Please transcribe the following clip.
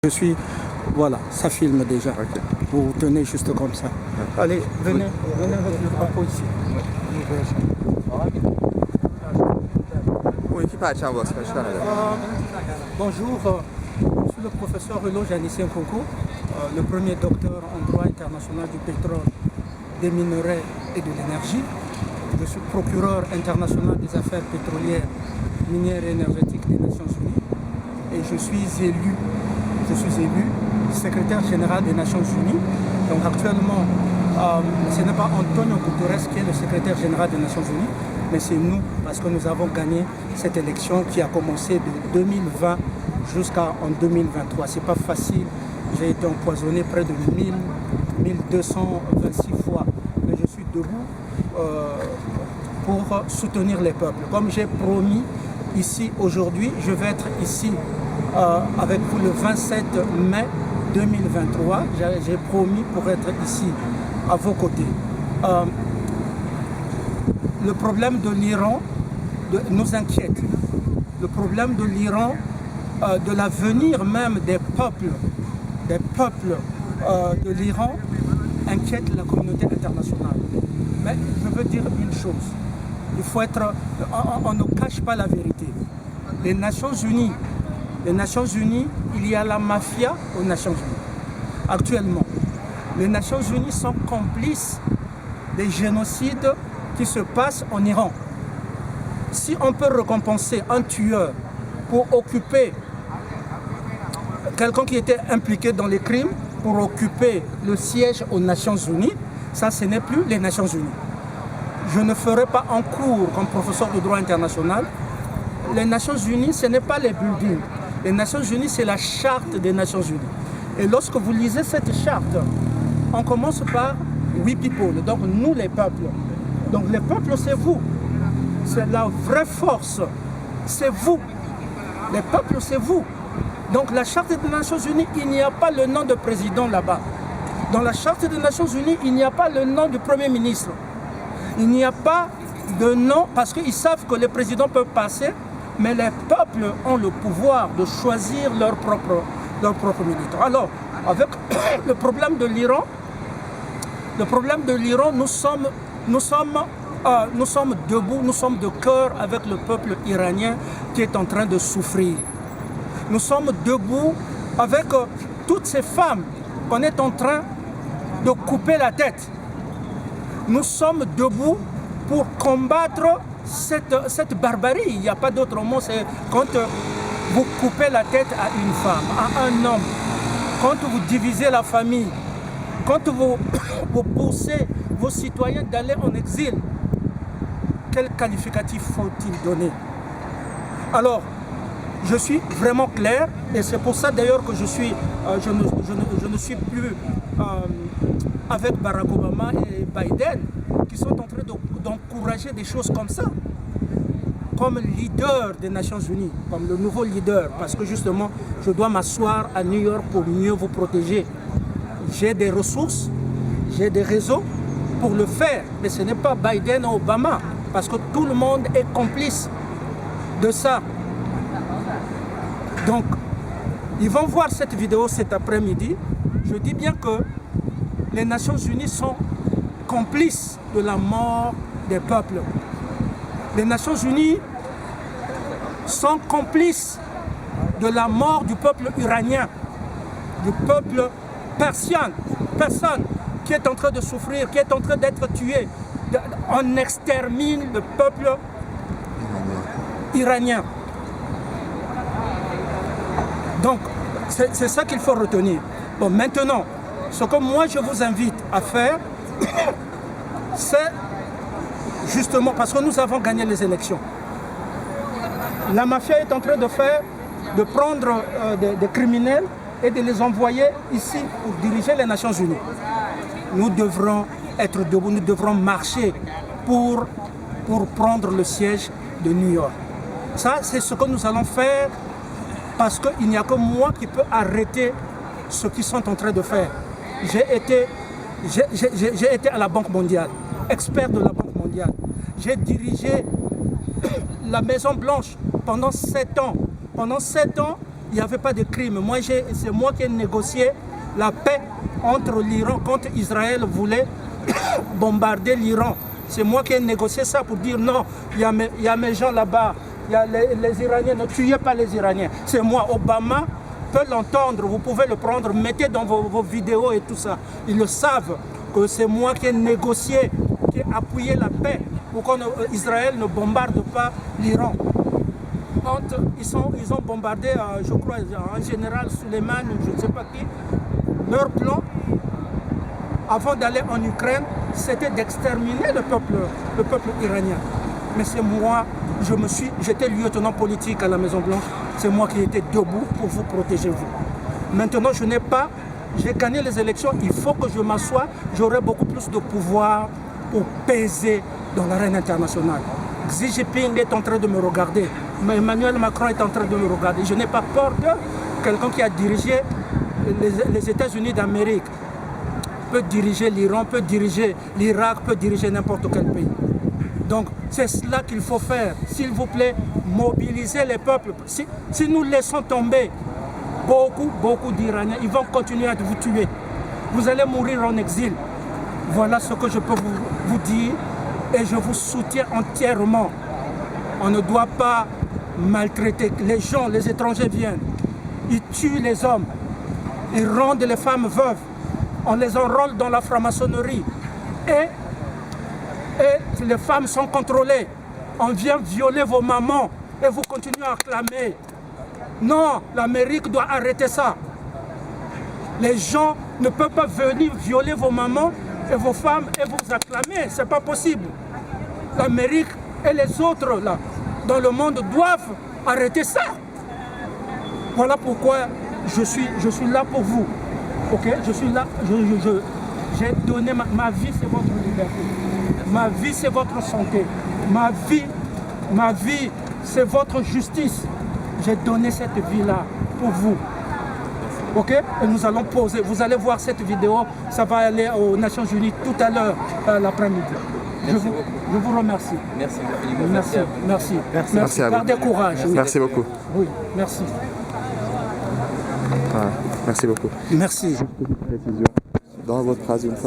Je suis, voilà, ça filme déjà. Ok. Vous tenez juste comme ça. Allez, venez avec le drapeau ici. Bonjour, je suis le professeur Relo Janicien Koko, le premier docteur en droit international du pétrole, des minerais et de l'énergie. Je suis procureur international des affaires pétrolières, minières et énergétiques des Nations Unies. Et je suis élu secrétaire général des Nations Unies. Donc actuellement, ce n'est pas Antonio Guterres qui est le secrétaire général des Nations Unies, mais c'est nous, parce que nous avons gagné cette élection qui a commencé de 2020 jusqu'en 2023. C'est pas facile, j'ai été empoisonné près de 1226 fois, mais je suis debout pour soutenir les peuples. Comme j'ai promis ici aujourd'hui, je vais être ici avec vous le 27 mai 2023. J'ai promis pour être ici à vos côtés. Le problème de l'Iran nous inquiète. Le problème de l'Iran, de l'avenir même des peuples de l'Iran inquiète la communauté internationale. Mais je veux dire une chose. Il faut être, on ne cache pas la vérité. Les Nations Unies, il y a la mafia aux Nations Unies. Actuellement, les Nations Unies sont complices des génocides qui se passent en Iran. Si on peut récompenser un tueur pour occuper quelqu'un qui était impliqué dans les crimes, pour occuper le siège aux Nations Unies, ça ce n'est plus les Nations Unies. Je ne ferai pas un cours comme professeur de droit international. Les Nations Unies, ce n'est pas les buildings. Les Nations Unies, c'est la charte des Nations Unies. Et lorsque vous lisez cette charte, on commence par we people, donc nous les peuples. Donc les peuples, c'est vous. C'est la vraie force. C'est vous. Les peuples, c'est vous. Donc la charte des Nations Unies, il n'y a pas le nom de président là-bas. Dans la charte des Nations Unies, il n'y a pas le nom du Premier ministre. Il n'y a pas de nom, parce qu'ils savent que les présidents peuvent passer, mais les peuples ont le pouvoir de choisir leur propre militant. Alors, avec le problème de l'Iran, nous sommes debout, nous sommes de cœur avec le peuple iranien qui est en train de souffrir. Nous sommes debout avec toutes ces femmes qu'on est en train de couper la tête. Nous sommes debout pour combattre cette barbarie. Il n'y a pas d'autre mot. C'est quand vous coupez la tête à une femme, à un homme, quand vous divisez la famille, quand vous poussez vos citoyens d'aller en exil. Quel qualificatif faut-il donner? Alors, je suis vraiment clair, et c'est pour ça d'ailleurs que je ne suis plus avec Barack Obama et Biden, qui sont en train d'encourager des choses comme ça, comme leader des Nations Unies, comme le nouveau leader, parce que justement, je dois m'asseoir à New York pour mieux vous protéger. J'ai des ressources, j'ai des réseaux pour le faire, mais ce n'est pas Biden ou Obama, parce que tout le monde est complice de ça. Donc, ils vont voir cette vidéo cet après-midi. Je dis bien que les Nations Unies sont complices de la mort des peuples. Les Nations Unies sont complices de la mort du peuple iranien, du peuple persien, personne qui est en train de souffrir, qui est en train d'être tué. On extermine le peuple iranien. Donc, c'est ça qu'il faut retenir. Bon, maintenant, ce que moi je vous invite à faire, c'est justement parce que nous avons gagné les élections. La mafia est en train de prendre des criminels et de les envoyer ici pour diriger les Nations Unies. Nous devrons être debout, nous devrons marcher pour prendre le siège de New York. Ça, c'est ce que nous allons faire, parce qu'il n'y a que moi qui peux arrêter ce qu'ils sont en train de faire. J'ai été à la Banque mondiale, expert de la Banque mondiale. J'ai dirigé la Maison Blanche pendant 7 ans. Pendant 7 ans, Il n'y avait pas de crime. C'est moi qui ai négocié la paix entre l'Iran quand Israël voulait bombarder l'Iran. C'est moi qui ai négocié ça pour dire non, il y a mes gens là-bas, il y a les Iraniens, ne tuez pas les Iraniens. C'est moi, Obama peut l'entendre, vous pouvez le prendre, mettez dans vos vidéos et tout ça. Ils le savent que c'est moi qui ai négocié, qui ai appuyé la paix pour qu'Israël ne bombarde pas l'Iran. Quand ils ont bombardé, je crois, en général Suleiman, je ne sais pas qui, leur plan, avant d'aller en Ukraine, c'était d'exterminer le peuple iranien. Mais c'est moi, j'étais lieutenant politique à la Maison-Blanche, c'est moi qui étais debout pour vous protéger, vous. Maintenant, j'ai gagné les élections, il faut que je m'assoie, j'aurai beaucoup plus de pouvoir pour peser dans l'arène internationale. Xi Jinping est en train de me regarder, Emmanuel Macron est en train de me regarder. Je n'ai pas peur de quelqu'un qui a dirigé les États-Unis d'Amérique, peut diriger l'Iran, peut diriger l'Irak, peut diriger n'importe quel pays. Donc c'est cela qu'il faut faire. S'il vous plaît, mobilisez les peuples. Si nous laissons tomber beaucoup d'Iraniens, ils vont continuer à vous tuer. Vous allez mourir en exil. Voilà ce que je peux vous dire et je vous soutiens entièrement. On ne doit pas maltraiter les gens, les étrangers viennent. Ils tuent les hommes, ils rendent les femmes veuves. On les enrôle dans la franc-maçonnerie et les femmes sont contrôlées. On vient violer vos mamans et vous continuez à clamer. Non, l'Amérique doit arrêter ça. Les gens ne peuvent pas venir violer vos mamans et vos femmes et vous acclamer. Ce n'est pas possible. L'Amérique et les autres là, dans le monde doivent arrêter ça. Voilà pourquoi je suis là pour vous. Ok, je suis là, j'ai donné ma vie, c'est votre liberté. Ma vie, c'est votre santé. Ma vie, c'est votre justice. J'ai donné cette vie-là pour vous. Ok, et nous allons poser. Vous allez voir cette vidéo, ça va aller aux Nations Unies tout à l'heure, l'après-midi. Je vous remercie. Merci. Merci. Gardez courage. Merci beaucoup. Oui, merci. Merci beaucoup. Merci. Dans votre phrase, une fois.